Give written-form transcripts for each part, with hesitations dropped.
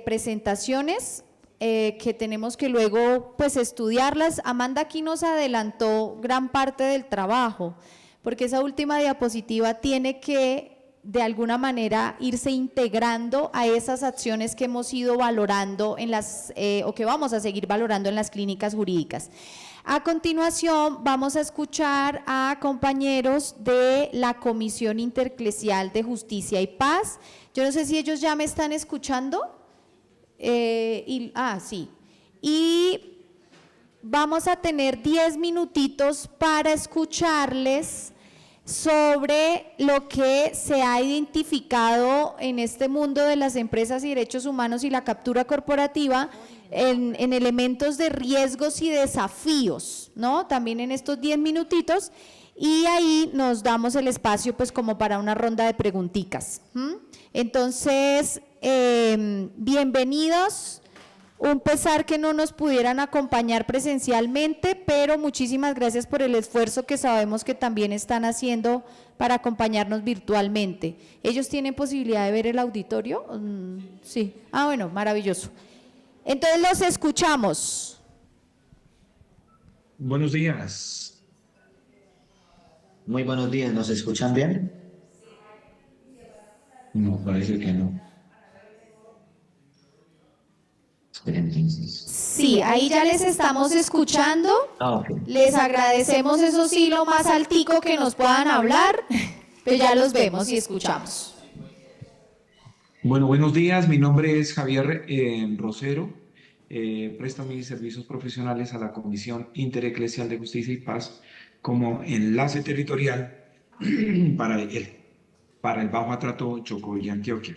presentaciones que tenemos que luego pues estudiarlas. Amanda aquí nos adelantó gran parte del trabajo, porque esa última diapositiva tiene que de alguna manera irse integrando a esas acciones que hemos ido valorando en las, o que vamos a seguir valorando en las clínicas jurídicas. A continuación vamos a escuchar a compañeros de la Comisión Intereclesial de Justicia y Paz. Yo no sé si ellos ya me están escuchando. Sí. Y vamos a tener 10 minutitos para escucharles sobre lo que se ha identificado en este mundo de las empresas y derechos humanos y la captura corporativa en elementos de riesgos y desafíos, ¿no? También en estos 10 minutitos, y ahí nos damos el espacio pues como para una ronda de preguntitas. Entonces, bienvenidos. Un pesar que no nos pudieran acompañar presencialmente, pero muchísimas gracias por el esfuerzo que sabemos que también están haciendo para acompañarnos virtualmente. ¿Ellos tienen posibilidad de ver el auditorio? Sí. Bueno, maravilloso. Entonces los escuchamos. Buenos días. Muy buenos días, ¿nos escuchan bien? No, parece que no. Sí, ahí ya les estamos escuchando. Okay. Les agradecemos, eso sí, lo más altico que nos puedan hablar, pero ya los vemos y escuchamos. Bueno, buenos días. Mi nombre es Javier Rosero. Presto mis servicios profesionales a la Comisión Intereclesial de Justicia y Paz como enlace territorial para el Bajo Atrato, Chocó y Antioquia.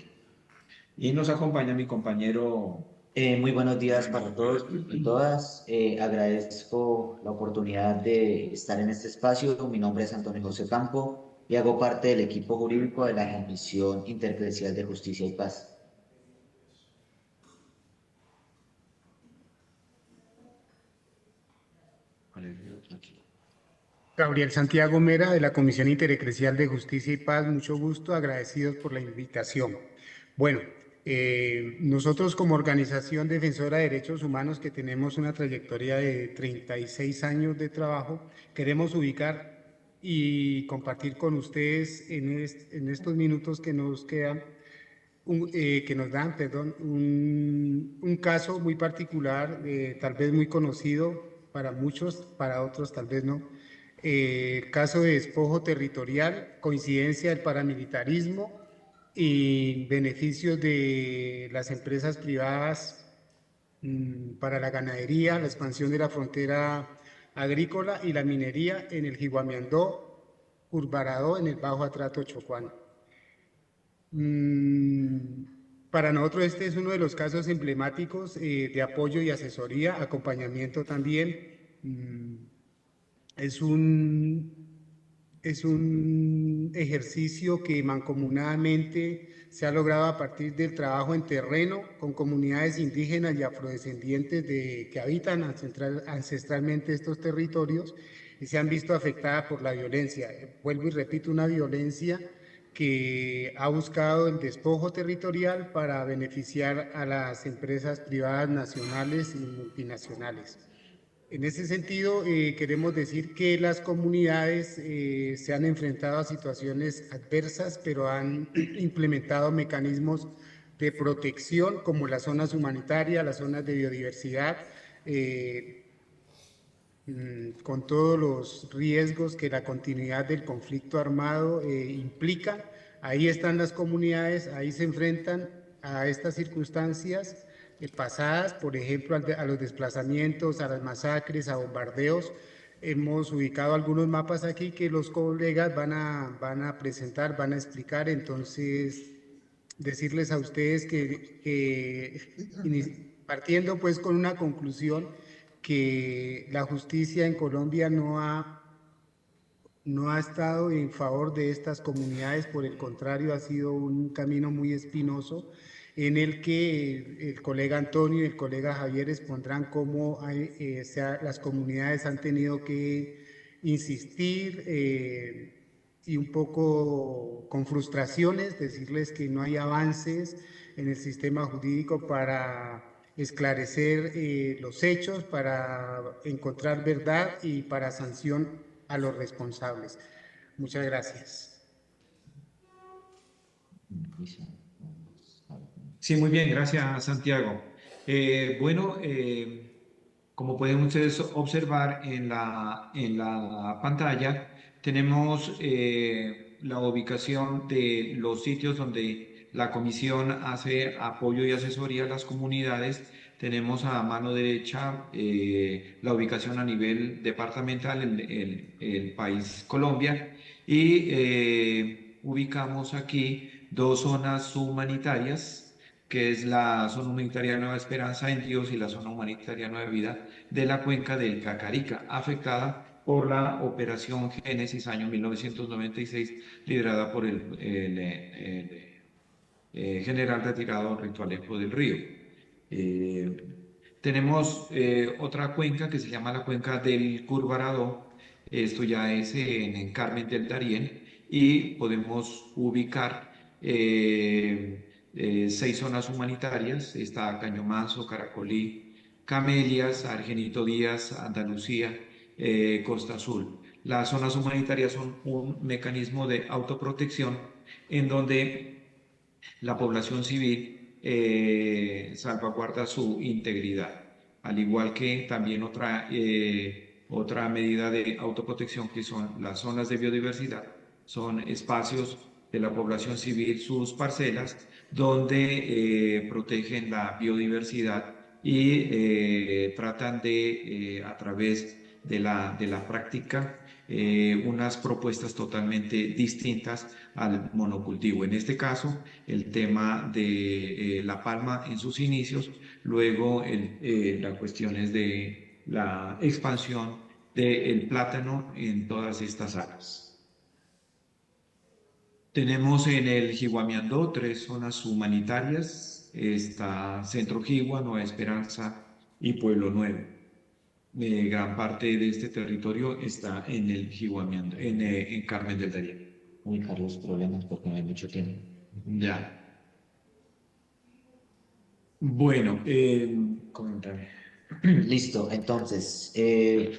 Y nos acompaña mi compañero. Muy buenos días para todos y todas. Agradezco la oportunidad de estar en este espacio. Mi nombre es Antonio José Campo y hago parte del equipo jurídico de la Comisión Intereclesial de Justicia y Paz. Gabriel Santiago Mera, de la Comisión Intereclesial de Justicia y Paz. Mucho gusto, agradecidos por la invitación. Bueno, nosotros como organización defensora de derechos humanos, que tenemos una trayectoria de 36 años de trabajo, queremos ubicar y compartir con ustedes en estos minutos que nos quedan, un caso muy particular, tal vez muy conocido para muchos, para otros tal vez no. Caso de despojo territorial, coincidencia del paramilitarismo y beneficios de las empresas privadas para la ganadería, la expansión de la frontera agrícola y la minería en el Jiguamiandó, Urbaradó, en el Bajo Atrato chocuano. Para nosotros este es uno de los casos emblemáticos de apoyo y asesoría, acompañamiento también. Es un ejercicio que mancomunadamente se ha logrado a partir del trabajo en terreno con comunidades indígenas y afrodescendientes que habitan ancestralmente estos territorios y se han visto afectadas por la violencia. Vuelvo y repito, una violencia que ha buscado el despojo territorial para beneficiar a las empresas privadas nacionales y multinacionales. En ese sentido, queremos decir que las comunidades se han enfrentado a situaciones adversas, pero han implementado mecanismos de protección como las zonas humanitarias, las zonas de biodiversidad, con todos los riesgos que la continuidad del conflicto armado implica. Ahí están las comunidades, ahí se enfrentan a estas circunstancias pasadas, por ejemplo, a los desplazamientos, a las masacres, a bombardeos. Hemos ubicado algunos mapas aquí que los colegas van a presentar, van a explicar. Entonces, decirles a ustedes partiendo pues con una conclusión, que la justicia en Colombia no ha estado en favor de estas comunidades, por el contrario, ha sido un camino muy espinoso en el que el colega Antonio y el colega Javier expondrán cómo las comunidades han tenido que insistir y un poco con frustraciones, decirles que no hay avances, en el sistema jurídico para esclarecer los hechos, para encontrar verdad y para sanción a los responsables. Muchas gracias. Sí, muy bien, gracias Santiago. Bueno, como pueden ustedes observar en la pantalla, tenemos la ubicación de los sitios donde la comisión hace apoyo y asesoría a las comunidades. Tenemos a mano derecha la ubicación a nivel departamental, el país Colombia, y ubicamos aquí dos zonas humanitarias, que es la zona humanitaria Nueva Esperanza en Dios y la zona humanitaria Nueva Vida de la cuenca del Cacarica, afectada por la Operación Génesis año 1996, liderada por el general retirado Ritualejo del Río. Tenemos otra cuenca que se llama la cuenca del Curvarado. Esto ya es en Carmen del Darién, y podemos ubicar 6 zonas humanitarias. Está Cañomazo, Caracolí, Camelias, Argenito Díaz, Andalucía, Costa Azul. Las zonas humanitarias son un mecanismo de autoprotección en donde la población civil salvaguarda su integridad, al igual que también otra medida de autoprotección, que son las zonas de biodiversidad. Son espacios de la población civil, sus parcelas, donde protegen la biodiversidad y tratan de, a través de la práctica, unas propuestas totalmente distintas al monocultivo. En este caso, el tema de la palma en sus inicios, luego las cuestiones de la expansión del plátano en todas estas áreas. Tenemos en el Jiguamiandó 3 zonas humanitarias. Está Centro Jigua, Nueva Esperanza y Pueblo Nuevo. Gran parte de este territorio está en el Jiguamiandó, en Carmen del Darién. Uy, Carlos, problemas porque no hay mucho tiempo. Ya. Bueno, Coméntame. Listo, entonces,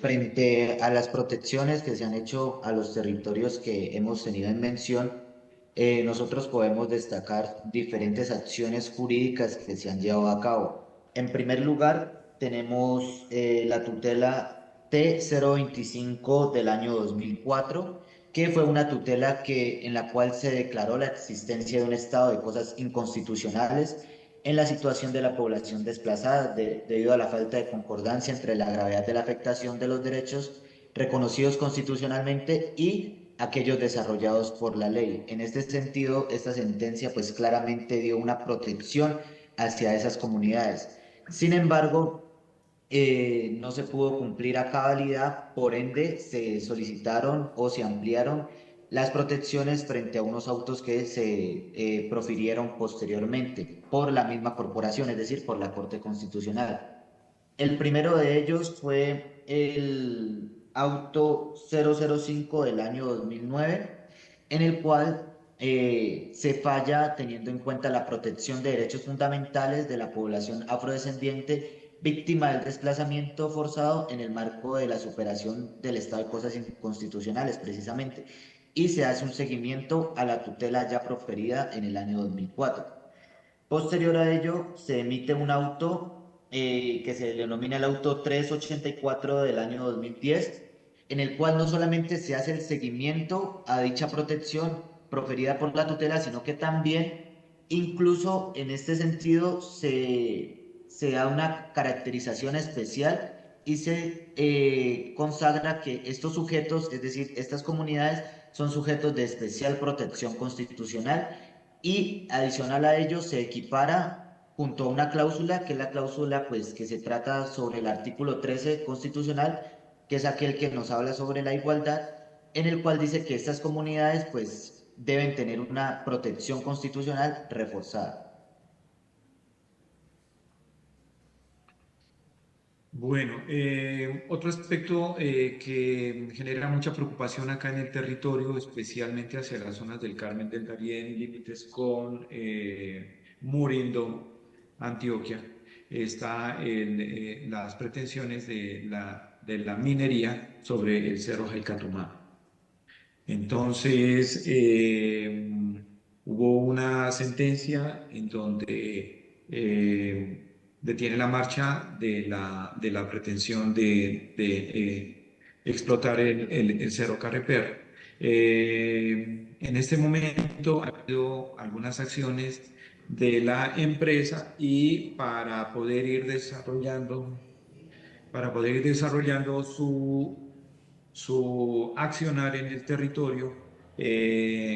frente a las protecciones que se han hecho a los territorios que hemos tenido en mención, nosotros podemos destacar diferentes acciones jurídicas que se han llevado a cabo. En primer lugar, tenemos la tutela T025 del año 2004, que fue una tutela en la cual se declaró la existencia de un estado de cosas inconstitucionales en la situación de la población desplazada debido a la falta de concordancia entre la gravedad de la afectación de los derechos reconocidos constitucionalmente y aquellos desarrollados por la ley. En este sentido, esta sentencia pues claramente dio una protección hacia esas comunidades. Sin embargo, no se pudo cumplir a cabalidad, por ende se solicitaron o se ampliaron las protecciones frente a unos autos que se profirieron posteriormente por la misma corporación, es decir, por la Corte Constitucional. El primero de ellos fue el auto 005 del año 2009, en el cual se falla teniendo en cuenta la protección de derechos fundamentales de la población afrodescendiente víctima del desplazamiento forzado en el marco de la superación del estado de cosas inconstitucionales, precisamente, y se hace un seguimiento a la tutela ya proferida en el año 2004. Posterior a ello, se emite un auto que se denomina el auto 384 del año 2010, en el cual no solamente se hace el seguimiento a dicha protección proferida por la tutela, sino que también, incluso en este sentido, se da una caracterización especial y se consagra que estos sujetos, es decir, estas comunidades, son sujetos de especial protección constitucional, y adicional a ello se equipara junto a una cláusula, que es la cláusula pues, que se trata sobre el artículo 13 constitucional, que es aquel que nos habla sobre la igualdad, en el cual dice que estas comunidades pues, deben tener una protección constitucional reforzada. Bueno, otro aspecto que genera mucha preocupación acá en el territorio, especialmente hacia las zonas del Carmen del Darién, límites con Murindo, Antioquia, está en las pretensiones de la minería sobre el Cerro Jaicatumá. Entonces, hubo una sentencia en donde detiene la marcha de la pretensión de explotar el Cerro Carreper. En este momento ha habido algunas acciones de la empresa y para poder ir desarrollando su accionar en el territorio,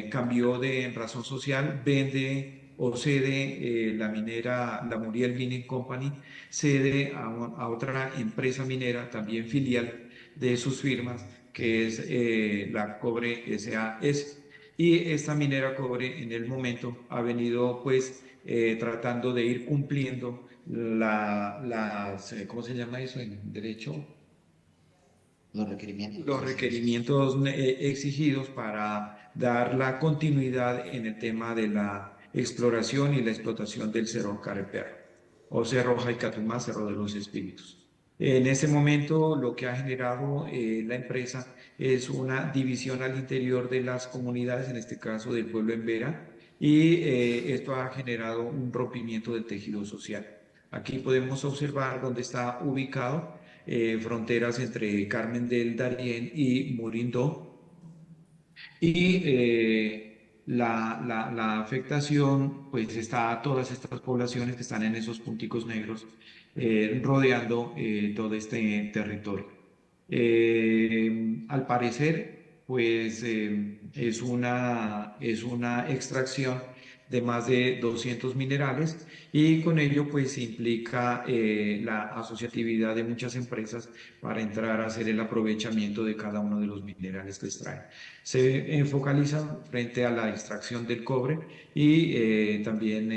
cambió de razón social, vende o cede la minera, la Muriel Mining Company, cede a otra empresa minera, también filial de sus firmas, que es la Cobre SAS. Y esta minera Cobre en el momento ha venido pues tratando de ir cumpliendo ¿cómo se llama eso en derecho? Los requerimientos Los exigidos. requerimientos exigidos para dar la continuidad en el tema de la exploración y la explotación del Cerro Careper o Cerro Jaicatumá, Cerro de los Espíritus. En ese momento lo que ha generado la empresa es una división al interior de las comunidades, en este caso del pueblo Embera, y esto ha generado un rompimiento del tejido social. Aquí podemos observar dónde está ubicado fronteras entre Carmen del Darién y Murindo. Y la afectación, pues está a todas estas poblaciones que están en esos punticos negros rodeando todo este territorio. Al parecer, pues es una extracción de más de 200 minerales y con ello pues implica la asociatividad de muchas empresas para entrar a hacer el aprovechamiento de cada uno de los minerales que extraen. Se focalizan frente a la extracción del cobre y también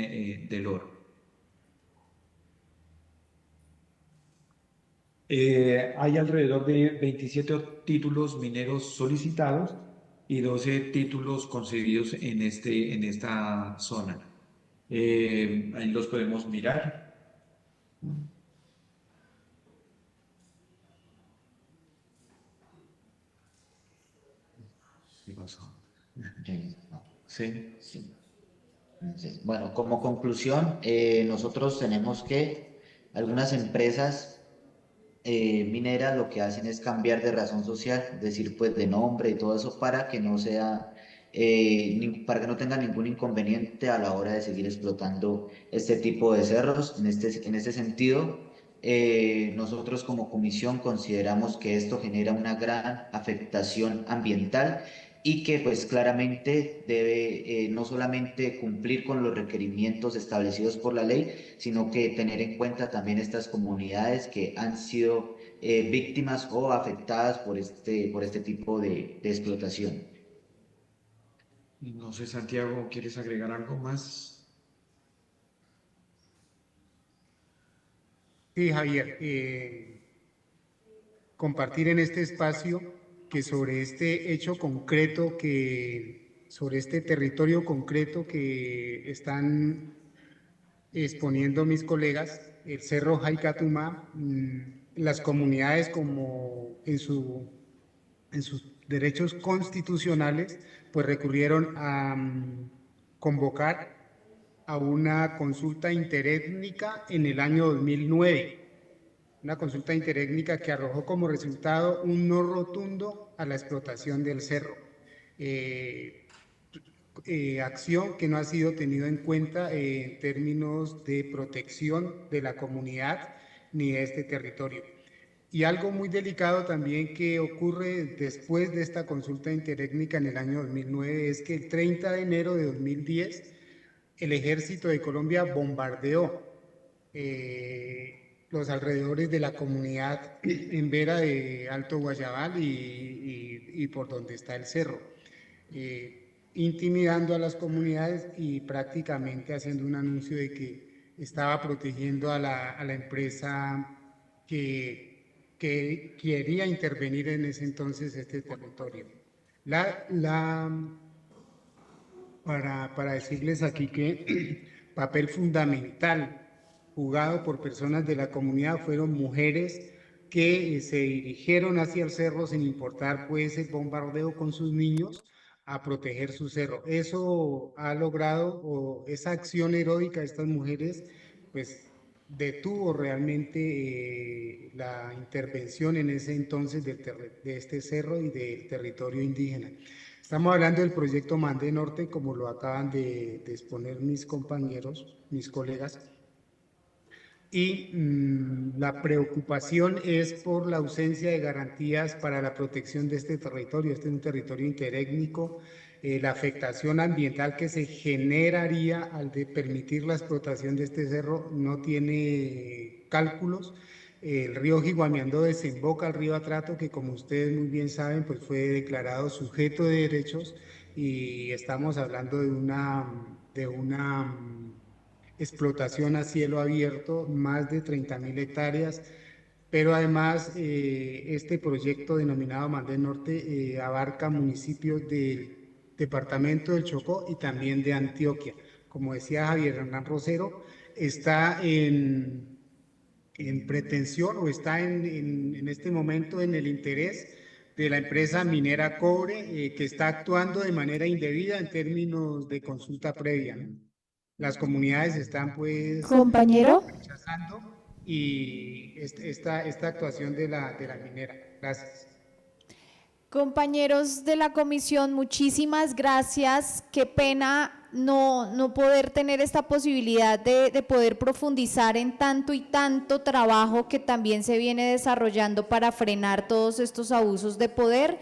del oro. Hay alrededor de 27 títulos mineros solicitados y 12 títulos concedidos en esta zona. Ahí los podemos mirar. ¿Qué pasó? Sí. Sí. Sí. Bueno, como conclusión, nosotros tenemos que algunas empresas mineras lo que hacen es cambiar de razón social, es decir, pues de nombre y todo eso para que no sea, para que no tenga ningún inconveniente a la hora de seguir explotando este tipo de cerros. En este sentido, nosotros como comisión consideramos que esto genera una gran afectación ambiental y que pues claramente debe no solamente cumplir con los requerimientos establecidos por la ley, sino que tener en cuenta también estas comunidades que han sido víctimas o afectadas por este tipo de explotación. No sé, Santiago, ¿quieres agregar algo más? Sí, Javier, compartir en este espacio que sobre este hecho concreto, sobre este territorio concreto que están exponiendo mis colegas, el Cerro Jaicatumá, las comunidades como en sus derechos constitucionales, pues recurrieron a convocar a una consulta interétnica en el año 2009, una consulta interétnica que arrojó como resultado un no rotundo a la explotación del cerro. Acción que no ha sido tenida en cuenta en términos de protección de la comunidad ni de este territorio. Y algo muy delicado también que ocurre después de esta consulta interétnica en el año 2009 es que el 30 de enero de 2010 el ejército de Colombia bombardeó los alrededores de la comunidad en Vera de Alto Guayabal y por donde está el cerro, intimidando a las comunidades y prácticamente haciendo un anuncio de que estaba protegiendo a la empresa que quería intervenir en ese entonces este territorio. Para decirles aquí que papel fundamental jugado por personas de la comunidad fueron mujeres que se dirigieron hacia el cerro sin importar pues el bombardeo con sus niños a proteger su cerro. Eso ha logrado, o esa acción heroica de estas mujeres, pues detuvo realmente la intervención en ese entonces de este cerro y del territorio indígena. Estamos hablando del proyecto Mande Norte, como lo acaban de exponer mis compañeros, mis colegas. Y la preocupación es por la ausencia de garantías para la protección de este territorio. Este es un territorio interétnico. La afectación ambiental que se generaría al de permitir la explotación de este cerro no tiene cálculos. El río Jiguamiandó desemboca al río Atrato, que como ustedes muy bien saben, pues fue declarado sujeto de derechos, y estamos hablando de una explotación a cielo abierto, más de 30.000 hectáreas, pero además este proyecto denominado Mande Norte abarca municipios del departamento del Chocó y también de Antioquia. Como decía Javier Hernán Rosero, está en pretensión, o está en este momento en el interés de la empresa minera Cobre, que está actuando de manera indebida en términos de consulta previa, ¿no? Las comunidades están pues Compañero. rechazando y esta actuación de la minera. Gracias. Compañeros de la comisión, muchísimas gracias. Qué pena no poder tener esta posibilidad de poder profundizar en tanto y tanto trabajo que también se viene desarrollando para frenar todos estos abusos de poder.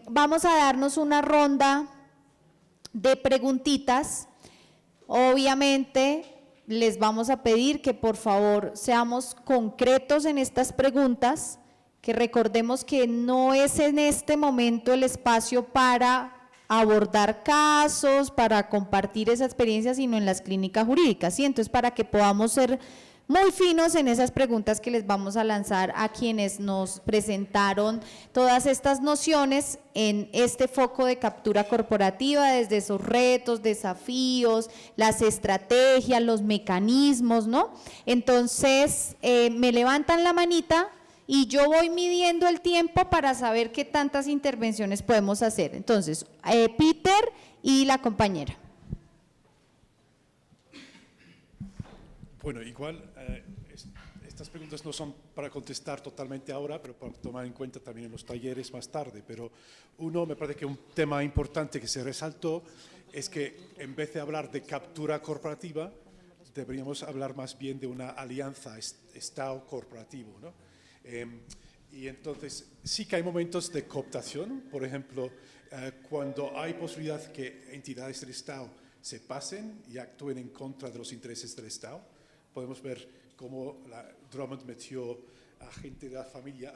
Vamos a darnos una ronda de preguntitas. Obviamente les vamos a pedir que por favor seamos concretos en estas preguntas, que recordemos que no es en este momento el espacio para abordar casos, para compartir esa experiencia, sino en las clínicas jurídicas, ¿sí? Entonces, para que podamos ser muy finos en esas preguntas que les vamos a lanzar a quienes nos presentaron todas estas nociones en este foco de captura corporativa, desde esos retos, desafíos, las estrategias, los mecanismos, ¿no? Entonces, me levantan la manita y yo voy midiendo el tiempo para saber qué tantas intervenciones podemos hacer. Entonces, Peter y la compañera. Bueno, igual estas preguntas no son para contestar totalmente ahora, pero para tomar en cuenta también en los talleres más tarde. Pero uno, me parece que un tema importante que se resaltó es que en vez de hablar de captura corporativa, deberíamos hablar más bien de una alianza Estado corporativo, ¿no? Y entonces sí que hay momentos de cooptación, por ejemplo, cuando hay posibilidad que entidades del Estado se pasen y actúen en contra de los intereses del Estado. Podemos ver cómo Drummond metió a gente de la familia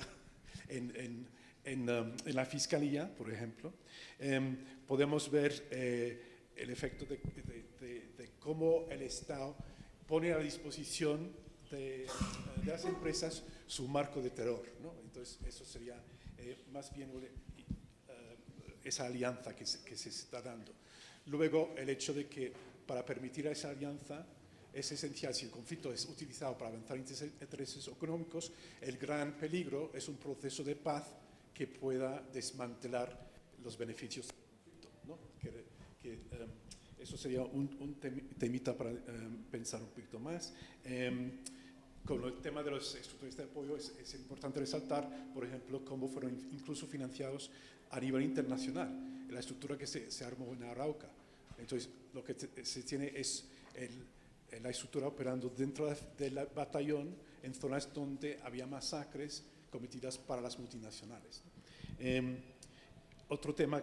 en la fiscalía, por ejemplo. Podemos ver el efecto de cómo el Estado pone a la disposición de las empresas su marco de terror, ¿no? Entonces, eso sería más bien esa alianza que se está dando. Luego, el hecho de que para permitir esa alianza es esencial, si el conflicto es utilizado para avanzar intereses económicos, el gran peligro es un proceso de paz que pueda desmantelar los beneficios del conflicto, ¿no? Eso sería un temita para pensar un poquito más. Con el tema de los estructuras de apoyo es importante resaltar, por ejemplo, cómo fueron incluso financiados a nivel internacional, la estructura que se armó en Arauca. Entonces, lo que se tiene es la estructura operando dentro del batallón en zonas donde había masacres cometidas para las multinacionales. Otro tema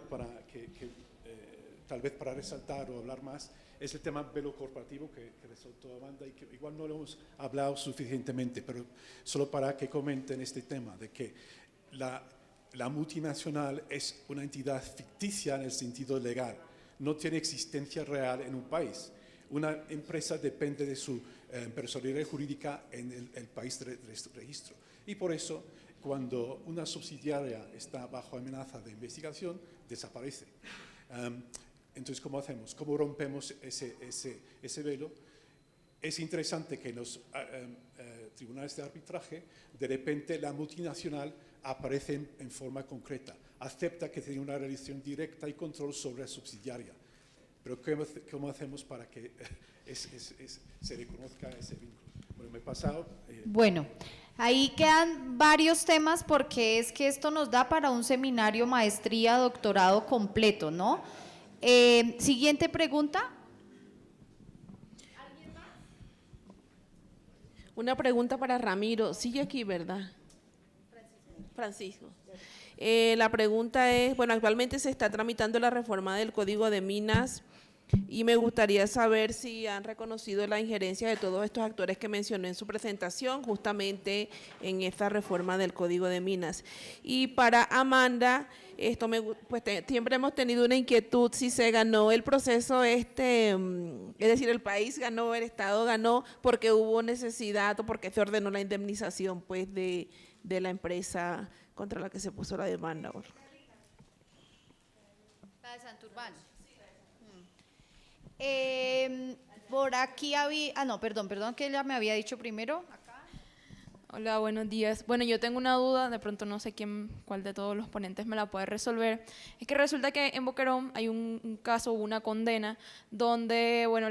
tal vez para resaltar o hablar más es el tema velo corporativo que resaltó Amanda y que igual no lo hemos hablado suficientemente, pero solo para que comenten este tema de que la multinacional es una entidad ficticia en el sentido legal, no tiene existencia real en un país. Una empresa depende de su personalidad jurídica en el país de registro. Y por eso, cuando una subsidiaria está bajo amenaza de investigación, desaparece. Entonces, ¿cómo hacemos? ¿Cómo rompemos ese velo? Es interesante que en los tribunales de arbitraje, de repente la multinacional aparece en forma concreta, acepta que tiene una relación directa y control sobre la subsidiaria. Pero ¿cómo hacemos para que se reconozca ese vínculo? Bueno, me he pasado. Bueno, ahí quedan varios temas porque es que esto nos da para un seminario, maestría, doctorado completo, ¿no? Siguiente pregunta. Una pregunta para Ramiro. Sigue aquí, ¿verdad? Francisco. La pregunta es, bueno, actualmente se está tramitando la reforma del Código de Minas y me gustaría saber si han reconocido la injerencia de todos estos actores que mencioné en su presentación, justamente en esta reforma del Código de Minas. Y para Amanda, siempre hemos tenido una inquietud si se ganó el proceso es decir, el país ganó, el Estado ganó, porque hubo necesidad o porque se ordenó la indemnización pues de la empresa contra la que se puso la demanda. La de Santurbán. Por aquí había, no, perdón, que ella me había dicho primero. Hola, buenos días. Bueno, yo tengo una duda, de pronto no sé cuál de todos los ponentes me la puede resolver. Es que resulta que en Boquerón hay un caso, una condena, donde, bueno,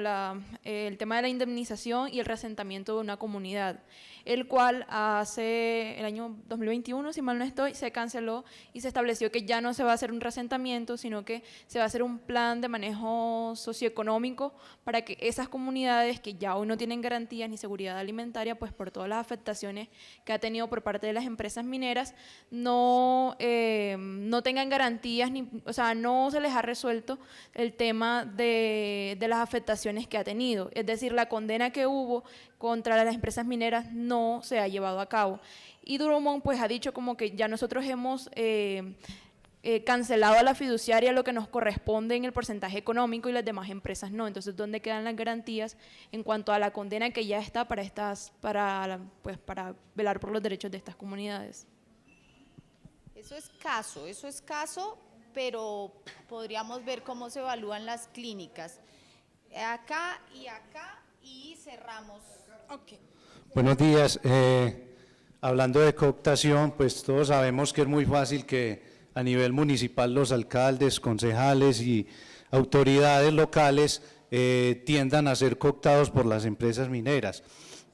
el tema de la indemnización y el reasentamiento de una comunidad, el cual hace el año 2021, si mal no estoy, se canceló y se estableció que ya no se va a hacer un reasentamiento, sino que se va a hacer un plan de manejo socioeconómico para que esas comunidades que ya hoy no tienen garantías ni seguridad alimentaria, pues por todas las afectaciones que ha tenido por parte de las empresas mineras, no tengan garantías, o sea, no se les ha resuelto el tema de las afectaciones que ha tenido. Es decir, la condena que hubo contra las empresas mineras no se ha llevado a cabo. Y Drummond pues ha dicho como que ya nosotros hemos cancelado a la fiduciaria lo que nos corresponde en el porcentaje económico y las demás empresas no. Entonces, ¿dónde quedan las garantías en cuanto a la condena que ya está para velar por los derechos de estas comunidades? Eso es caso, pero podríamos ver cómo se evalúan las clínicas. Acá y cerramos. Okay. Buenos días. Hablando de cooptación, pues todos sabemos que es muy fácil que a nivel municipal los alcaldes, concejales y autoridades locales tiendan a ser cooptados por las empresas mineras.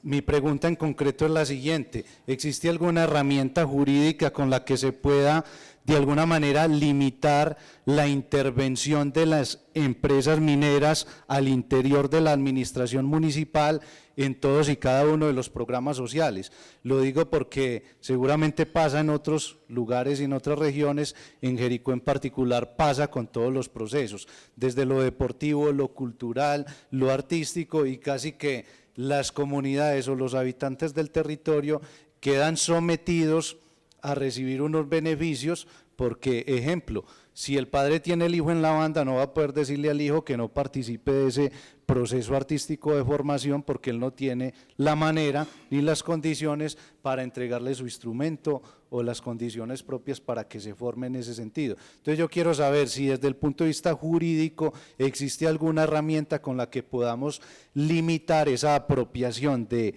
Mi pregunta en concreto es la siguiente: ¿existe alguna herramienta jurídica con la que se pueda de alguna manera limitar la intervención de las empresas mineras al interior de la administración municipal en todos y cada uno de los programas sociales? Lo digo porque seguramente pasa en otros lugares y en otras regiones, en Jericó en particular pasa con todos los procesos, desde lo deportivo, lo cultural, lo artístico, y casi que las comunidades o los habitantes del territorio quedan sometidos a recibir unos beneficios porque, ejemplo, si el padre tiene el hijo en la banda, no va a poder decirle al hijo que no participe de ese proceso artístico de formación porque él no tiene la manera ni las condiciones para entregarle su instrumento o las condiciones propias para que se forme en ese sentido. Entonces yo quiero saber si desde el punto de vista jurídico existe alguna herramienta con la que podamos limitar esa apropiación de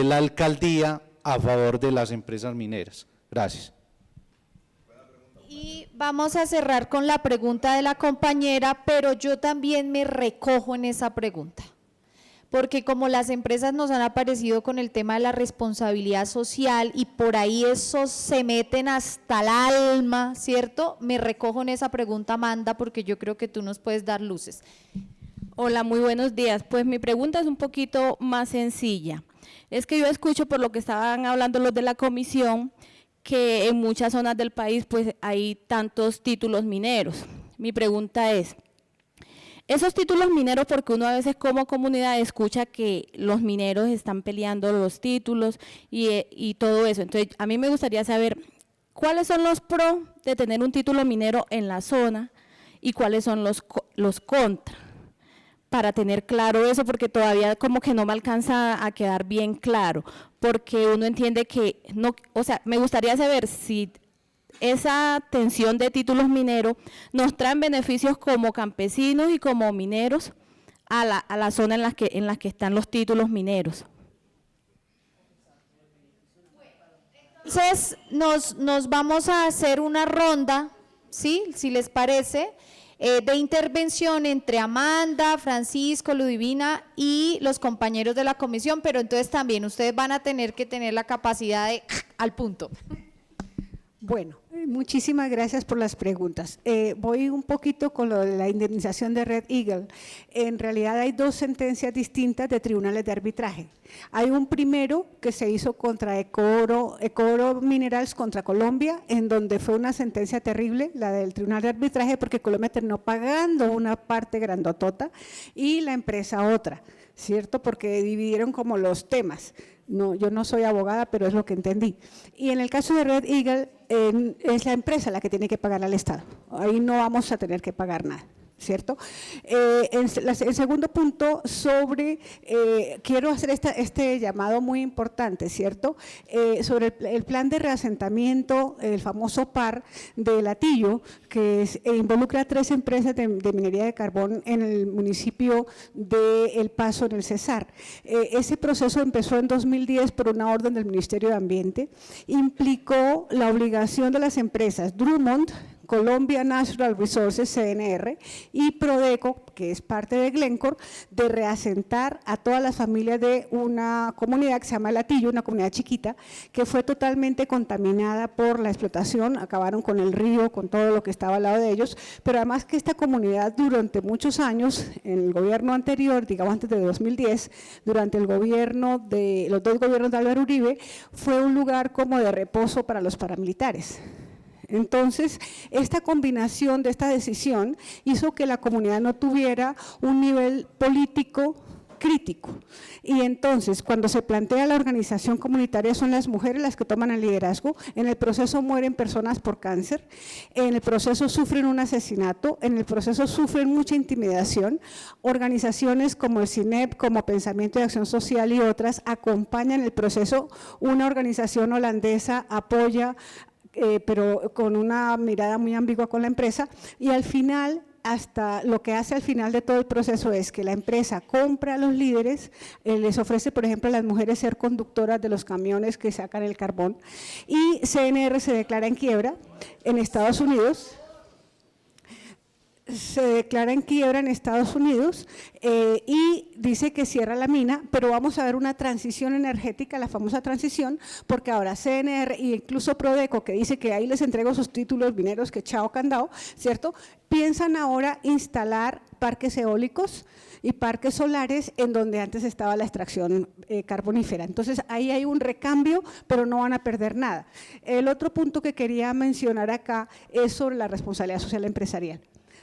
la alcaldía a favor de las empresas mineras. Gracias. Y vamos a cerrar con la pregunta de la compañera, pero yo también me recojo en esa pregunta, porque como las empresas nos han aparecido con el tema de la responsabilidad social y por ahí esos se meten hasta el alma, ¿cierto? Me recojo en esa pregunta, Amanda, porque yo creo que tú nos puedes dar luces. Hola, muy buenos días. Pues mi pregunta es un poquito más sencilla. Es que yo escucho por lo que estaban hablando los de la comisión, que en muchas zonas del país pues hay tantos títulos mineros. Mi pregunta es, esos títulos mineros, porque uno a veces como comunidad escucha que los mineros están peleando los títulos y todo eso, entonces a mí me gustaría saber cuáles son los pros de tener un título minero en la zona y cuáles son los contra, para tener claro eso, porque todavía como que no me alcanza a quedar bien claro, porque uno entiende que no, o sea, me gustaría saber si esa tensión de títulos mineros nos traen beneficios como campesinos y como mineros a la zona en las que están los títulos mineros. Entonces, nos vamos a hacer una ronda, ¿sí? Si les parece, de intervención entre Amanda, Francisco, Ludivina y los compañeros de la comisión, pero entonces también ustedes van a tener que tener la capacidad de al punto. Bueno, muchísimas gracias por las preguntas. Voy un poquito con lo de la indemnización de Red Eagle. En realidad hay dos sentencias distintas de tribunales de arbitraje. Hay un primero que se hizo contra Ecooro Minerals contra Colombia, en donde fue una sentencia terrible, la del tribunal de arbitraje, porque Colombia terminó pagando una parte grandotota y la empresa otra, ¿cierto? Porque dividieron como los temas. No, yo no soy abogada, pero es lo que entendí. Y en el caso de Red Eagle, es la empresa la que tiene que pagar al Estado. Ahí no vamos a tener que pagar nada, ¿cierto? El segundo punto sobre, quiero hacer este llamado muy importante, ¿cierto? Sobre el plan de reasentamiento, el famoso PAR de Latillo, que involucra a 3 empresas de minería de carbón en el municipio de El Paso, en el Cesar. Ese proceso empezó en 2010 por una orden del Ministerio de Ambiente, implicó la obligación de las empresas Drummond, Colombia Natural Resources, CNR, y Prodeco, que es parte de Glencore, de reasentar a todas las familias de una comunidad que se llama Latillo, una comunidad chiquita, que fue totalmente contaminada por la explotación, acabaron con el río, con todo lo que estaba al lado de ellos, pero además que esta comunidad durante muchos años, en el gobierno anterior, digamos antes de 2010, durante el gobierno de los 2 gobiernos de Álvaro Uribe, fue un lugar como de reposo para los paramilitares. Entonces, esta combinación de esta decisión hizo que la comunidad no tuviera un nivel político crítico. Y entonces, cuando se plantea la organización comunitaria, son las mujeres las que toman el liderazgo. En el proceso mueren personas por cáncer, en el proceso sufren un asesinato, en el proceso sufren mucha intimidación. Organizaciones como el CINEP, como Pensamiento de Acción Social y otras acompañan el proceso. Una organización holandesa apoya, pero con una mirada muy ambigua con la empresa, y al final, hasta lo que hace al final de todo el proceso es que la empresa compra a los líderes, les ofrece, por ejemplo, a las mujeres ser conductoras de los camiones que sacan el carbón, y CNR se declara en quiebra en Estados Unidos. Y dice que cierra la mina, pero vamos a ver una transición energética, la famosa transición, porque ahora CNR e incluso Prodeco, que dice que ahí les entrego sus títulos mineros, que chao candao, ¿cierto? Piensan ahora instalar parques eólicos y parques solares en donde antes estaba la extracción carbonífera. Entonces, ahí hay un recambio, pero no van a perder nada. El otro punto que quería mencionar acá es sobre la responsabilidad social empresarial.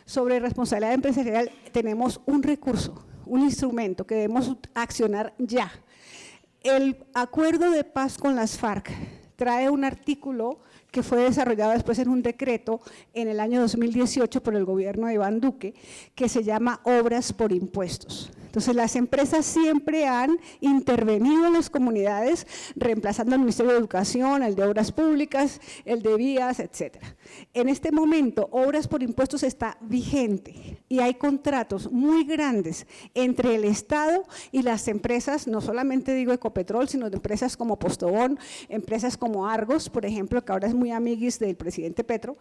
Sobre responsabilidad empresarial tenemos un recurso, un instrumento que debemos accionar ya. El acuerdo de paz con las FARC trae un artículo que fue desarrollado después en un decreto en el año 2018 por el gobierno de Iván Duque, que se llama obras por impuestos. Entonces, las empresas siempre han intervenido en las comunidades, reemplazando al Ministerio de Educación, el de Obras Públicas, el de Vías, etcétera. En este momento, obras por impuestos está vigente y hay contratos muy grandes entre el Estado y las empresas, no solamente digo Ecopetrol, sino de empresas como Postobón, empresas como Argos, por ejemplo, que ahora es muy amiguis del presidente Petro,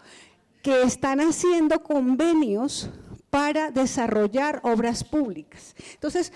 que están haciendo convenios para desarrollar obras públicas. Entonces,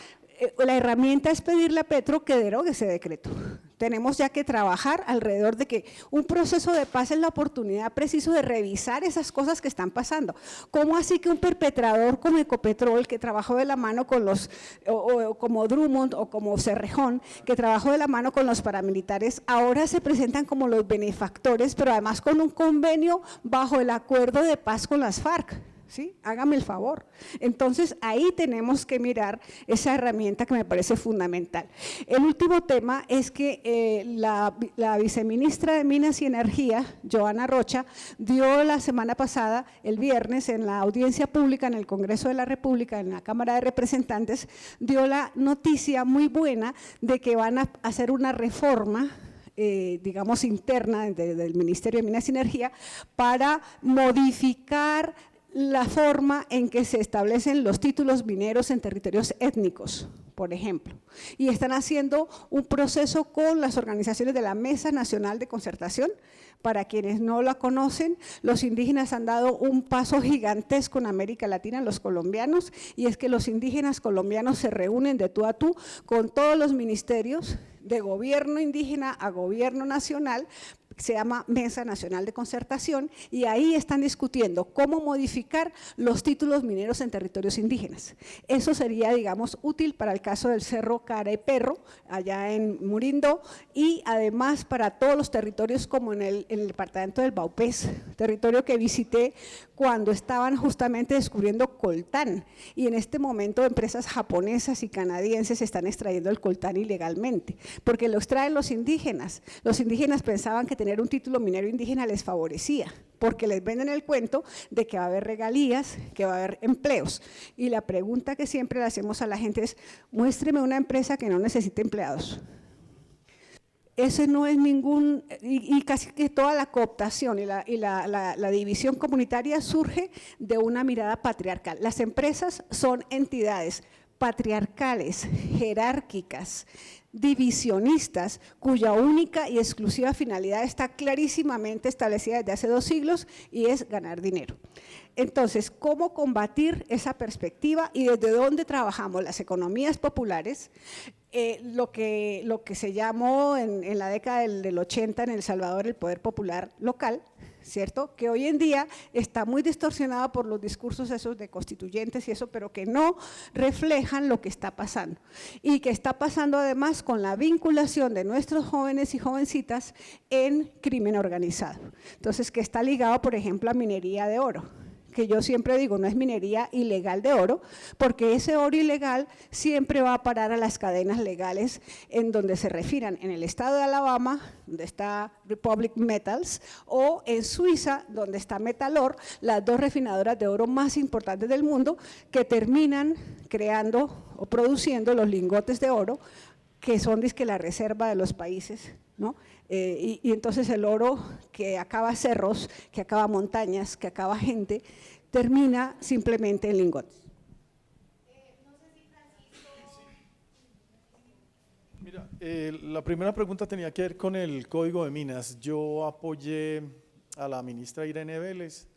la herramienta es pedirle a Petro que derogue ese decreto. Tenemos ya que trabajar alrededor de que un proceso de paz es la oportunidad preciso de revisar esas cosas que están pasando. ¿Cómo así que un perpetrador como Ecopetrol, que trabajó de la mano con los, o como Drummond o como Cerrejón, que trabajó de la mano con los paramilitares, ahora se presentan como los benefactores, pero además con un convenio bajo el acuerdo de paz con las FARC? ¿Sí? Hágame el favor. Entonces, ahí tenemos que mirar esa herramienta que me parece fundamental. El último tema es que la viceministra de Minas y Energía, Joana Rocha, dio la semana pasada, el viernes, en la audiencia pública en el Congreso de la República, en la Cámara de Representantes, dio la noticia muy buena de que van a hacer una reforma digamos, interna del Ministerio de Minas y Energía para modificar la forma en que se establecen los títulos mineros en territorios étnicos, por ejemplo. Y están haciendo un proceso con las organizaciones de la Mesa Nacional de Concertación. Para quienes no la conocen, los indígenas han dado un paso gigantesco en América Latina, los colombianos, y es que los indígenas colombianos se reúnen de tú a tú con todos los ministerios de gobierno indígena a gobierno nacional, se llama Mesa Nacional de Concertación, y ahí están discutiendo cómo modificar los títulos mineros en territorios indígenas. Eso sería, digamos, útil para el caso del Cerro Careperro, allá en Murindo, y además para todos los territorios como en el departamento del Baupés, territorio que visité cuando estaban justamente descubriendo coltán, y en este momento empresas japonesas y canadienses están extrayendo el coltán ilegalmente, porque lo extraen los indígenas. Los indígenas pensaban que tener un título minero indígena les favorecía, porque les venden el cuento de que va a haber regalías, que va a haber empleos. Y la pregunta que siempre le hacemos a la gente es: muéstreme una empresa que no necesite empleados. Ese no es ningún, y casi que toda la cooptación y la división comunitaria surge de una mirada patriarcal. Las empresas son entidades patriarcales, jerárquicas, divisionistas, cuya única y exclusiva finalidad está clarísimamente establecida desde hace 2 siglos y es ganar dinero. Entonces, ¿cómo combatir esa perspectiva y desde dónde trabajamos las economías populares? Lo que se llamó en la década del 80 en El Salvador el poder popular local, ¿cierto? Que hoy en día está muy distorsionado por los discursos esos de constituyentes y eso, pero que no reflejan lo que está pasando. Y que está pasando además con la vinculación de nuestros jóvenes y jovencitas en crimen organizado. Entonces, que está ligado, por ejemplo, a minería de oro, que yo siempre digo, no es minería ilegal de oro, porque ese oro ilegal siempre va a parar a las cadenas legales en donde se refiran, en el estado de Alabama, donde está Republic Metals, o en Suiza, donde está Metalor, las 2 refinadoras de oro más importantes del mundo, que terminan creando o produciendo los lingotes de oro, que son dizque la reserva de los países, ¿no? Y entonces el oro que acaba cerros, que acaba montañas, que acaba gente, termina simplemente en lingotes. Mira, la primera pregunta tenía que ver con el Código de Minas. Yo apoyé a la ministra Irene Vélez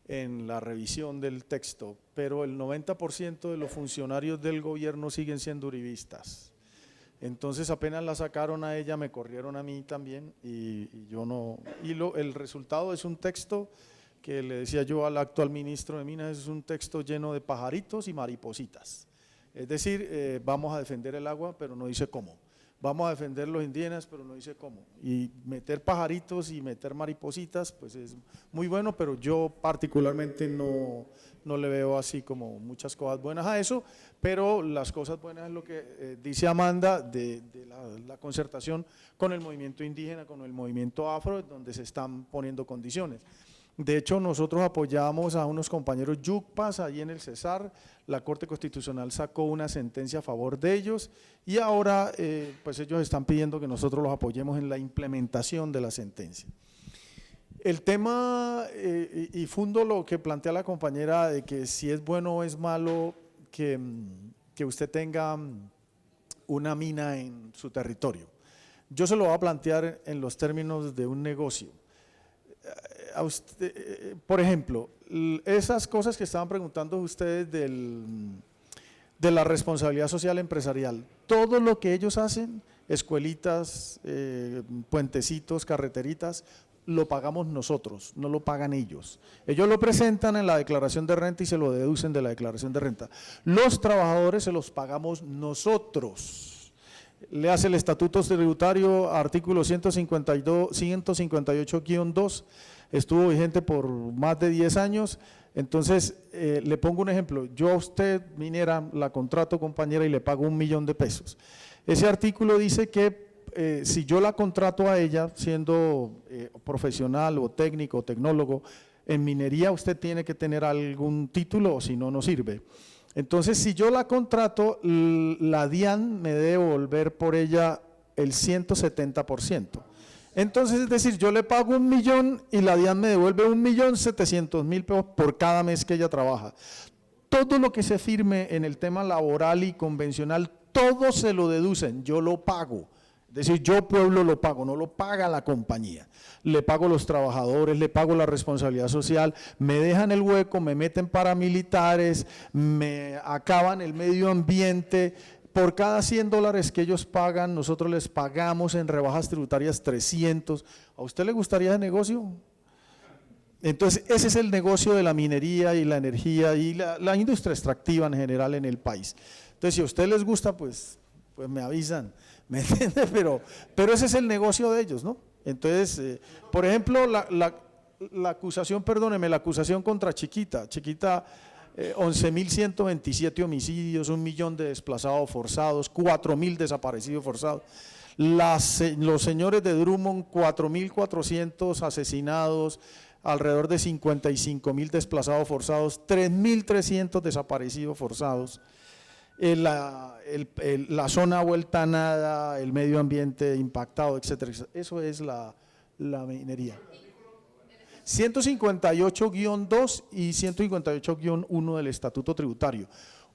en la revisión del texto, pero el 90% de los funcionarios del gobierno siguen siendo uribistas. Entonces apenas la sacaron a ella, me corrieron a mí también y yo no… el resultado es un texto que le decía yo al actual ministro de Minas, es un texto lleno de pajaritos y maripositas. Es decir, vamos a defender el agua, pero no dice cómo. Vamos a defender los indígenas, pero no dice cómo. Y meter pajaritos y meter maripositas, pues es muy bueno, pero yo particularmente no le veo así como muchas cosas buenas a eso, pero las cosas buenas es lo que dice Amanda de la concertación con el movimiento indígena, con el movimiento afro, donde se están poniendo condiciones. De hecho, nosotros apoyamos a unos compañeros yucpas ahí en el Cesar, la Corte Constitucional sacó una sentencia a favor de ellos y ahora pues ellos están pidiendo que nosotros los apoyemos en la implementación de la sentencia. El tema, y fundo lo que plantea la compañera de que si es bueno o es malo que usted tenga una mina en su territorio. Yo se lo voy a plantear en los términos de un negocio. A usted, por ejemplo, esas cosas que estaban preguntando ustedes de la responsabilidad social empresarial, todo lo que ellos hacen, escuelitas, puentecitos, carreteritas, lo pagamos nosotros, no lo pagan ellos. Ellos lo presentan en la declaración de renta y se lo deducen de la declaración de renta. Los trabajadores se los pagamos nosotros. Le hace el estatuto tributario, artículo 158-2, estuvo vigente por más de 10 años, entonces le pongo un ejemplo, yo a usted, minera, la contrato compañera y le pago $1.000.000 de pesos. Ese artículo dice que si yo la contrato a ella, siendo profesional o técnico o tecnólogo, en minería usted tiene que tener algún título o si no, no sirve. Entonces, si yo la contrato, la DIAN me debe devolver por ella el 170%. Entonces, es decir, yo le pago 1 millón y la DIAN me devuelve 1.700.000 pesos por cada mes que ella trabaja. Todo lo que se firme en el tema laboral y convencional, todo se lo deducen, yo lo pago. Es decir, yo pueblo lo pago, no lo paga la compañía. Le pago a los trabajadores, le pago la responsabilidad social, me dejan el hueco, me meten paramilitares, me acaban el medio ambiente. Por cada $100 que ellos pagan, nosotros les pagamos en rebajas tributarias 300. ¿A usted le gustaría ese negocio? Entonces, ese es el negocio de la minería y la energía y la industria extractiva en general en el país. Entonces, si a ustedes les gusta, pues me avisan, ¿me entiende? Pero ese es el negocio de ellos, ¿no? Entonces, por ejemplo, la acusación, perdóneme, la acusación contra Chiquita, 11.127 homicidios, 1 millón de desplazados forzados, 4.000 desaparecidos forzados. Los señores de Drummond, 4.400 asesinados, alrededor de 55.000 desplazados forzados, 3.300 desaparecidos forzados. La zona vuelta a nada, el medio ambiente impactado, etcétera. Eso es la minería. 158-2 y 158-1 del Estatuto Tributario.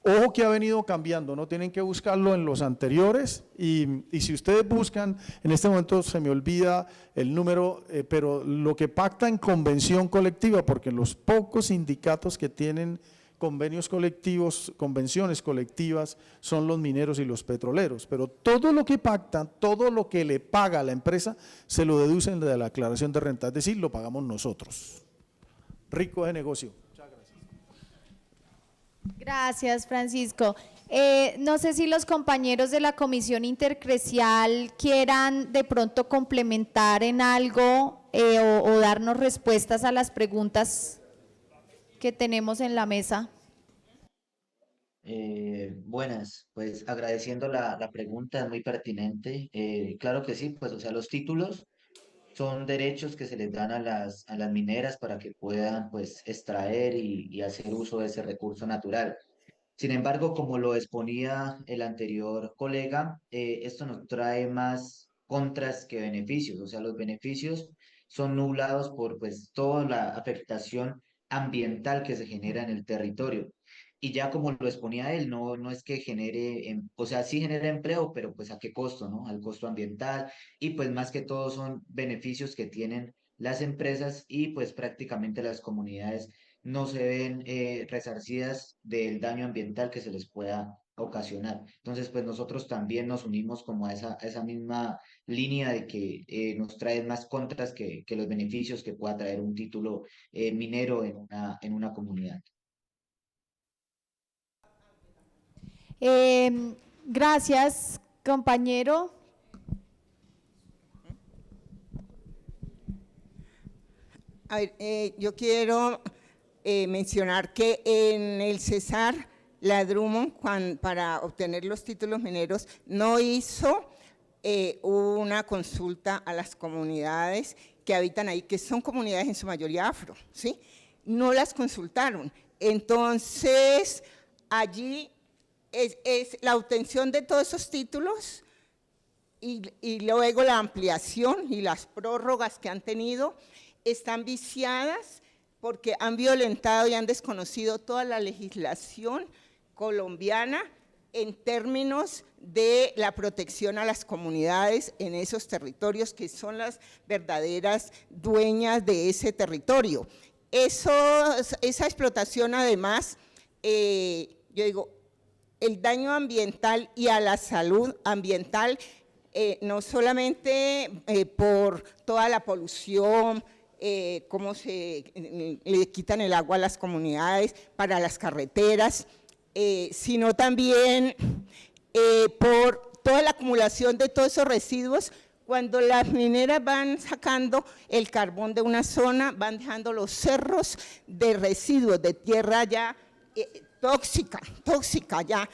Ojo que ha venido cambiando, no tienen que buscarlo en los anteriores y si ustedes buscan, en este momento se me olvida el número, pero lo que pacta en convención colectiva, porque los pocos sindicatos que tienen convenios colectivos, convenciones colectivas, son los mineros y los petroleros, pero todo lo que pactan, todo lo que le paga a la empresa, se lo deducen de la declaración de renta, es decir, lo pagamos nosotros. Rico de negocio. Muchas gracias. Gracias, Francisco. No sé si los compañeros de la Comisión Intercrecial quieran de pronto complementar en algo o darnos respuestas a las preguntas que tenemos en la mesa. Buenas, pues agradeciendo la pregunta, es muy pertinente. Claro que sí, pues o sea, los títulos son derechos que se les dan a las mineras para que puedan pues extraer y hacer uso de ese recurso natural. Sin embargo, como lo exponía el anterior colega, esto nos trae más contras que beneficios, o sea, los beneficios son nublados por pues toda la afectación ambiental que se genera en el territorio. Y ya como lo exponía él, no es que genere, o sea, sí genera empleo, pero pues a qué costo, ¿no? Al costo ambiental y pues más que todo son beneficios que tienen las empresas y pues prácticamente las comunidades no se ven resarcidas del daño ambiental que se les pueda ocasionar. Entonces, pues nosotros también nos unimos como a esa misma línea de que nos trae más contras que los beneficios que pueda traer un título minero en una comunidad. Gracias, compañero. A ver, yo quiero mencionar que en el Cesar, la Drummond, para obtener los títulos mineros, no hizo una consulta a las comunidades que habitan ahí, que son comunidades en su mayoría afro, ¿sí? No las consultaron. Entonces, allí es la obtención de todos esos títulos y luego la ampliación y las prórrogas que han tenido están viciadas porque han violentado y han desconocido toda la legislación colombiana en términos de la protección a las comunidades en esos territorios que son las verdaderas dueñas de ese territorio. Esa explotación además, yo digo, el daño ambiental y a la salud ambiental, no solamente por toda la polución, cómo le quitan el agua a las comunidades, para las carreteras, sino también por toda la acumulación de todos esos residuos. Cuando las mineras van sacando el carbón de una zona, van dejando los cerros de residuos de tierra ya tóxica ya,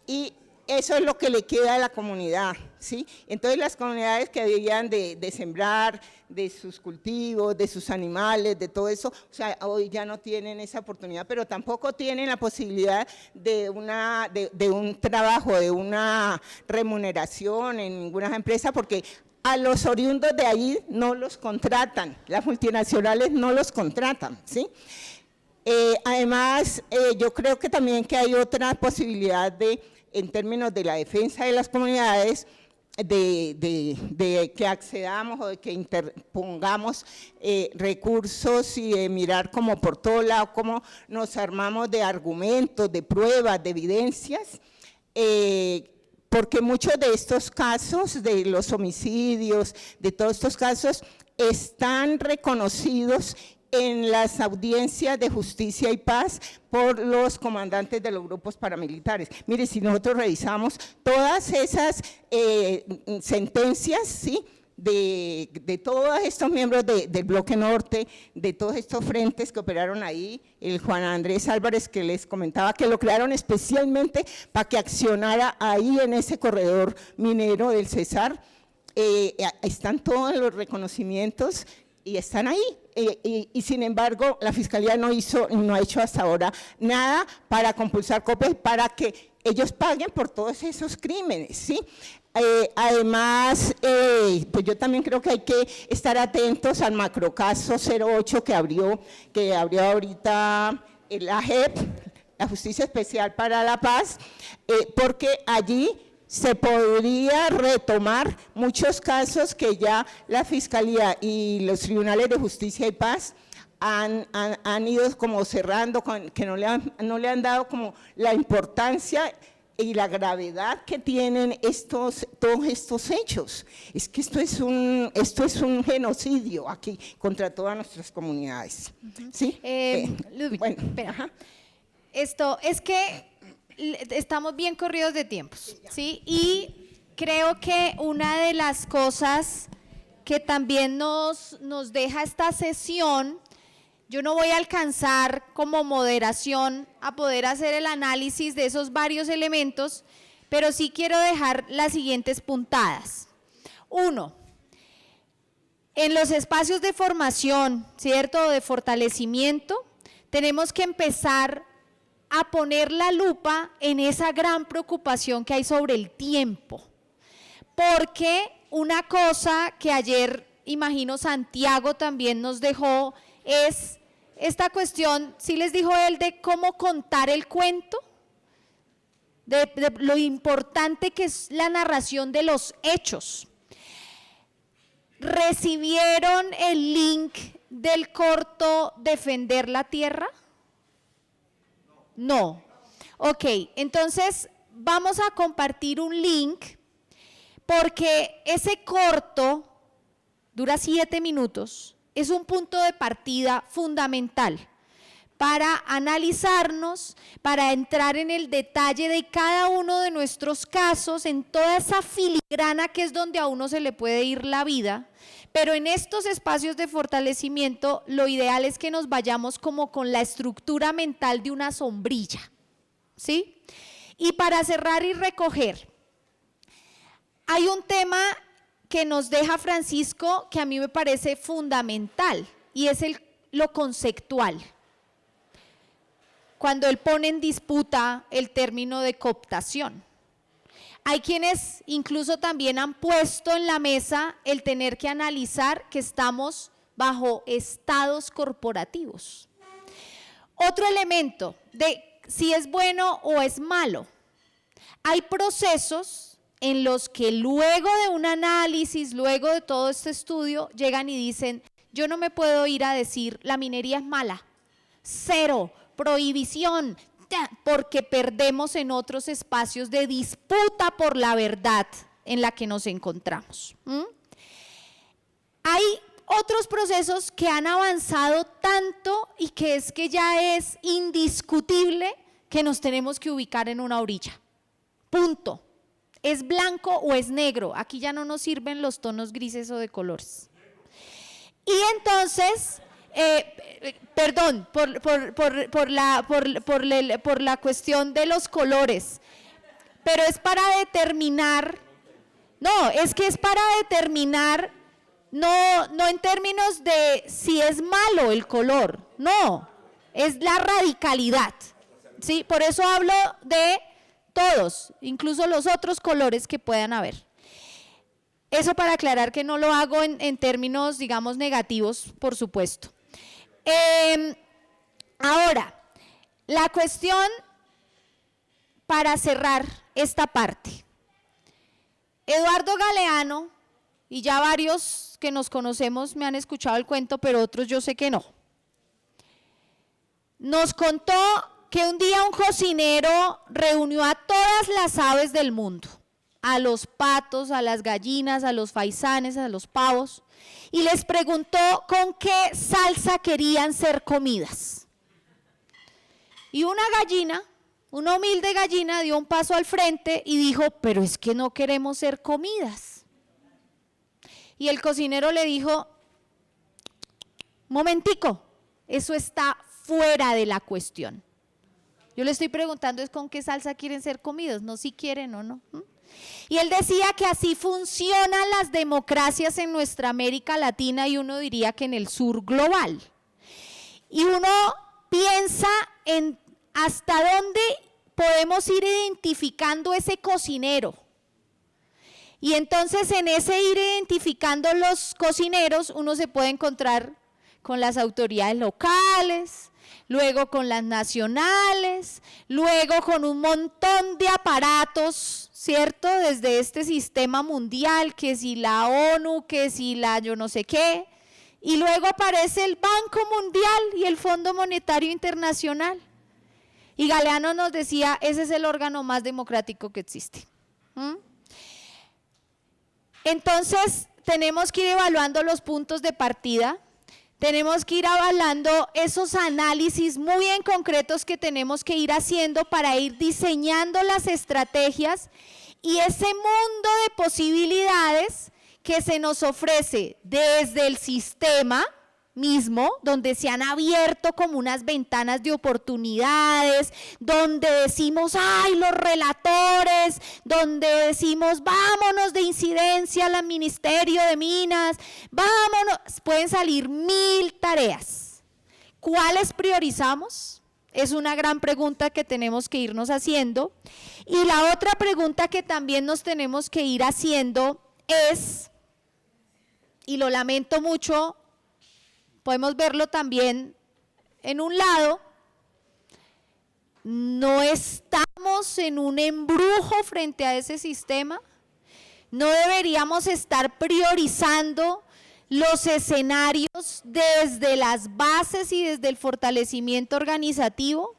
y eso es lo que le queda a la comunidad, ¿sí? Entonces las comunidades que vivían de sembrar, de sus cultivos, de sus animales, de todo eso, o sea, hoy ya no tienen esa oportunidad, pero tampoco tienen la posibilidad de un trabajo, de una remuneración en ninguna empresa, porque a los oriundos de ahí no los contratan, las multinacionales no los contratan, ¿sí? Además, yo creo que también que hay otra posibilidad en términos de la defensa de las comunidades, de que accedamos o de que interpongamos recursos y de mirar como por todo lado cómo nos armamos de argumentos, de pruebas, de evidencias, porque muchos de estos casos, de los homicidios, de todos estos casos, están reconocidos en las audiencias de justicia y paz por los comandantes de los grupos paramilitares. Mire, si nosotros revisamos todas esas sentencias, ¿sí?, de todos estos miembros del Bloque Norte, de todos estos frentes que operaron ahí, el Juan Andrés Álvarez que les comentaba que lo crearon especialmente para que accionara ahí en ese corredor minero del Cesar, están todos los reconocimientos y están ahí. Y sin embargo, la Fiscalía no ha hecho hasta ahora nada para compulsar copias, para que ellos paguen por todos esos crímenes, ¿sí? Además, pues yo también creo que hay que estar atentos al macrocaso 08 que abrió ahorita la JEP, la Justicia Especial para la Paz, porque allí se podría retomar muchos casos que ya la Fiscalía y los tribunales de justicia y paz han ido como cerrando, que no le han dado como la importancia y la gravedad que tienen todos estos hechos. Es que esto es un genocidio aquí contra todas nuestras comunidades. ¿Sí? Ludwig, bueno, espera. ajá. Esto es que estamos bien corridos de tiempos, ¿sí? Y creo que una de las cosas que también nos deja esta sesión, yo no voy a alcanzar como moderación a poder hacer el análisis de esos varios elementos, pero sí quiero dejar las siguientes puntadas. 1, en los espacios de formación, ¿cierto?, de fortalecimiento, tenemos que empezar a poner la lupa en esa gran preocupación que hay sobre el tiempo, porque una cosa que ayer, imagino, Santiago también nos dejó es esta cuestión, sí les dijo él, de cómo contar el cuento, de lo importante que es la narración de los hechos. ¿Recibieron el link del corto Defender la Tierra? No. Ok, entonces vamos a compartir un link porque ese corto dura 7 minutos, es un punto de partida fundamental para analizarnos, para entrar en el detalle de cada uno de nuestros casos, en toda esa filigrana que es donde a uno se le puede ir la vida. Pero en estos espacios de fortalecimiento, lo ideal es que nos vayamos como con la estructura mental de una sombrilla, ¿sí? Y para cerrar y recoger, hay un tema que nos deja Francisco que a mí me parece fundamental y es lo conceptual. Cuando él pone en disputa el término de cooptación. Hay quienes incluso también han puesto en la mesa el tener que analizar que estamos bajo estados corporativos. Otro elemento de si es bueno o es malo. Hay procesos en los que luego de un análisis, luego de todo este estudio, llegan y dicen, yo no me puedo ir a decir la minería es mala, 0, prohibición, porque perdemos en otros espacios de disputa por la verdad en la que nos encontramos. Hay otros procesos que han avanzado tanto y que es que ya es indiscutible que nos tenemos que ubicar en una orilla. Punto. ¿Es blanco o es negro? Aquí ya no nos sirven los tonos grises o de colores. Y entonces, perdón, por la cuestión de los colores, pero es para determinar, no, es que es para determinar, no en términos de si es malo el color, no, es la radicalidad, ¿sí? Por eso hablo de todos, incluso los otros colores que puedan haber. Eso para aclarar que no lo hago en términos, digamos, negativos, por supuesto. Ahora, la cuestión para cerrar esta parte. Eduardo Galeano, y ya varios que nos conocemos me han escuchado el cuento, pero otros yo sé que no. Nos contó que un día un cocinero reunió a todas las aves del mundo, a los patos, a las gallinas, a los faisanes, a los pavos, y les preguntó con qué salsa querían ser comidas. Y una gallina, una humilde gallina, dio un paso al frente y dijo, pero es que no queremos ser comidas. Y el cocinero le dijo, momentico, eso está fuera de la cuestión. Yo le estoy preguntando es con qué salsa quieren ser comidos, no si quieren o no. Y él decía que así funcionan las democracias en nuestra América Latina y uno diría que en el sur global. Y uno piensa en hasta dónde podemos ir identificando ese cocinero. Y entonces en ese ir identificando los cocineros uno se puede encontrar con las autoridades locales, luego con las nacionales, luego con un montón de aparatos, ¿cierto? Desde este sistema mundial, que si la ONU, que si la yo no sé qué, y luego aparece el Banco Mundial y el Fondo Monetario Internacional. Y Galeano nos decía, ese es el órgano más democrático que existe. Entonces, tenemos que ir evaluando los puntos de partida, tenemos que ir evaluando esos análisis muy en concretos que tenemos que ir haciendo para ir diseñando las estrategias y ese mundo de posibilidades que se nos ofrece desde el sistema mismo, donde se han abierto como unas ventanas de oportunidades, donde decimos, ay, los relatores, donde decimos, vámonos de incidencia al Ministerio de Minas, vámonos, pueden salir 1000 tareas. ¿Cuáles priorizamos? Es una gran pregunta que tenemos que irnos haciendo. Y la otra pregunta que también nos tenemos que ir haciendo es, y lo lamento mucho, podemos verlo también en un lado, no estamos en un embrujo frente a ese sistema, no deberíamos estar priorizando los escenarios desde las bases y desde el fortalecimiento organizativo,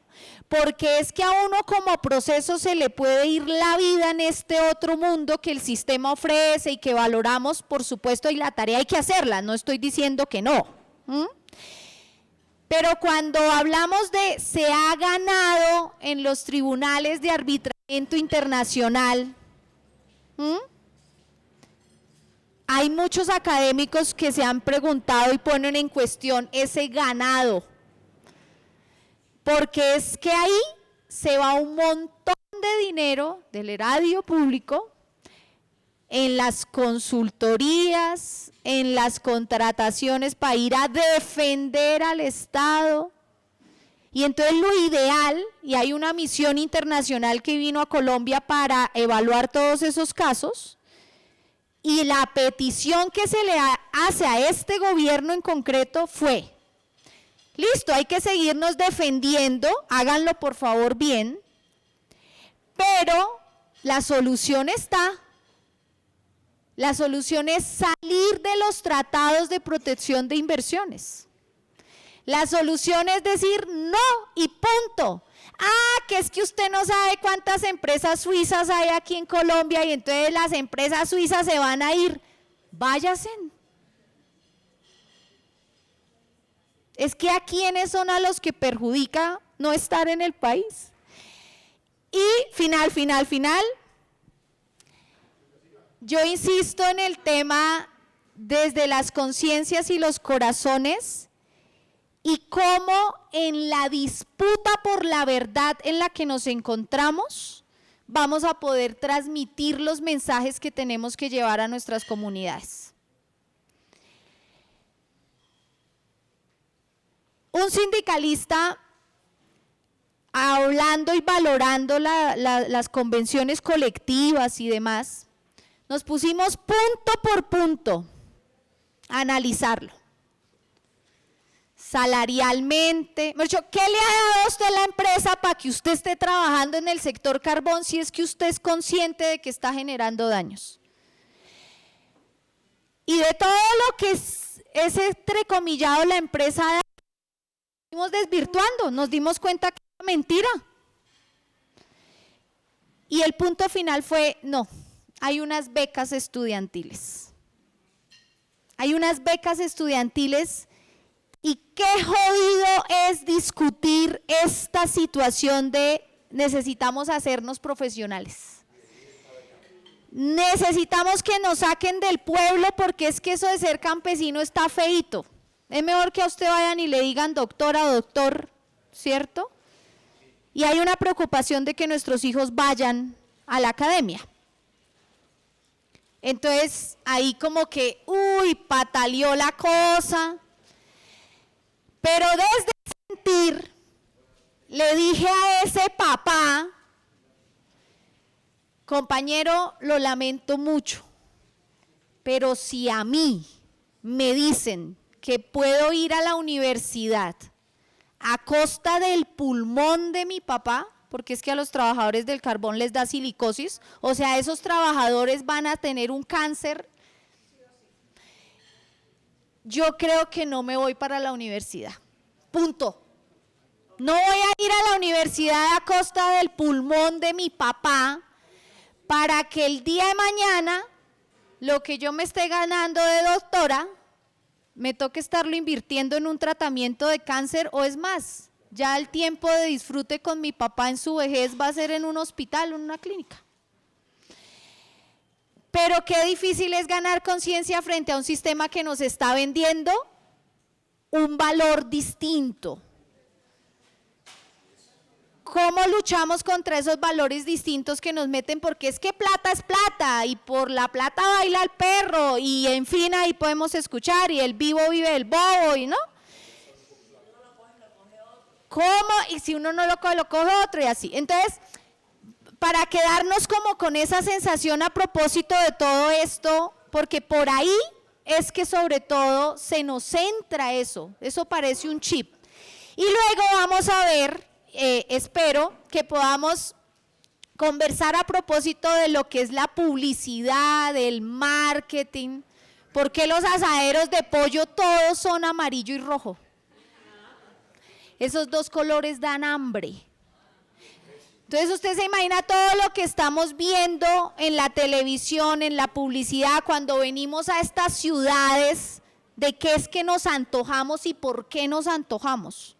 porque es que a uno como proceso se le puede ir la vida en este otro mundo que el sistema ofrece y que valoramos, por supuesto, y la tarea hay que hacerla, no estoy diciendo que no. Pero cuando hablamos de se ha ganado en los tribunales de arbitramiento internacional, hay muchos académicos que se han preguntado y ponen en cuestión ese ganado, porque es que ahí se va un montón de dinero del erario público en las consultorías, en las contrataciones para ir a defender al Estado. Y entonces lo ideal, y hay una misión internacional que vino a Colombia para evaluar todos esos casos, y la petición que se le hace a este gobierno en concreto fue, listo, hay que seguirnos defendiendo, háganlo por favor bien, pero la solución está. La solución es salir de los tratados de protección de inversiones. La solución es decir no y punto. Ah, que es que usted no sabe cuántas empresas suizas hay aquí en Colombia y entonces las empresas suizas se van a ir. Váyanse. Es que a quiénes son a los que perjudica no estar en el país. Y final. Yo insisto en el tema desde las conciencias y los corazones y cómo en la disputa por la verdad en la que nos encontramos vamos a poder transmitir los mensajes que tenemos que llevar a nuestras comunidades. Un sindicalista, hablando y valorando las convenciones colectivas y demás, nos pusimos punto por punto a analizarlo. Salarialmente, ¿qué le ha dado a usted la empresa para que usted esté trabajando en el sector carbón si es que usted es consciente de que está generando daños? Y de todo lo que es entrecomillado la empresa, fuimos desvirtuando, nos dimos cuenta que era mentira. Y el punto final fue, no, hay unas becas estudiantiles. Hay unas becas estudiantiles. Y qué jodido es discutir esta situación de necesitamos hacernos profesionales. Necesitamos que nos saquen del pueblo porque es que eso de ser campesino está feíto. Es mejor que a usted vayan y le digan doctora o doctor, ¿cierto? Y hay una preocupación de que nuestros hijos vayan a la academia. Entonces ahí como que, uy, pataleó la cosa. Pero desde sentir, le dije a ese papá, compañero, lo lamento mucho, pero si a mí me dicen que puedo ir a la universidad a costa del pulmón de mi papá, porque es que a los trabajadores del carbón les da silicosis, o sea, esos trabajadores van a tener un cáncer. Yo creo que no me voy para la universidad, punto. No voy a ir a la universidad a costa del pulmón de mi papá para que el día de mañana lo que yo me esté ganando de doctora me toque estarlo invirtiendo en un tratamiento de cáncer, o es más, ya el tiempo de disfrute con mi papá en su vejez va a ser en un hospital, en una clínica. Pero qué difícil es ganar conciencia frente a un sistema que nos está vendiendo un valor distinto. ¿Cómo luchamos contra esos valores distintos que nos meten? Porque es que plata es plata y por la plata baila el perro y en fin ahí podemos escuchar y el vivo vive el bobo y no. ¿Cómo? Y si uno no lo coge otro y así. Entonces, para quedarnos como con esa sensación a propósito de todo esto, porque por ahí es que sobre todo se nos centra eso parece un chip. Y luego vamos a ver, espero que podamos conversar a propósito de lo que es la publicidad, el marketing, porque los asaderos de pollo todos son amarillo y rojo. Esos dos colores dan hambre. Entonces usted se imagina todo lo que estamos viendo en la televisión, en la publicidad, cuando venimos a estas ciudades, de qué es que nos antojamos y por qué nos antojamos.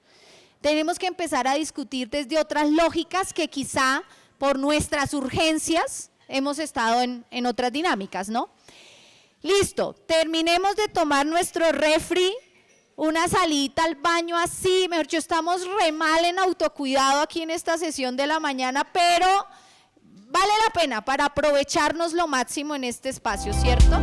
Tenemos que empezar a discutir desde otras lógicas que quizá por nuestras urgencias hemos estado en otras dinámicas, ¿no? Listo, terminemos de tomar nuestro refri, una salida al baño así, mejor dicho, estamos re mal en autocuidado aquí en esta sesión de la mañana, pero vale la pena para aprovecharnos lo máximo en este espacio, ¿cierto?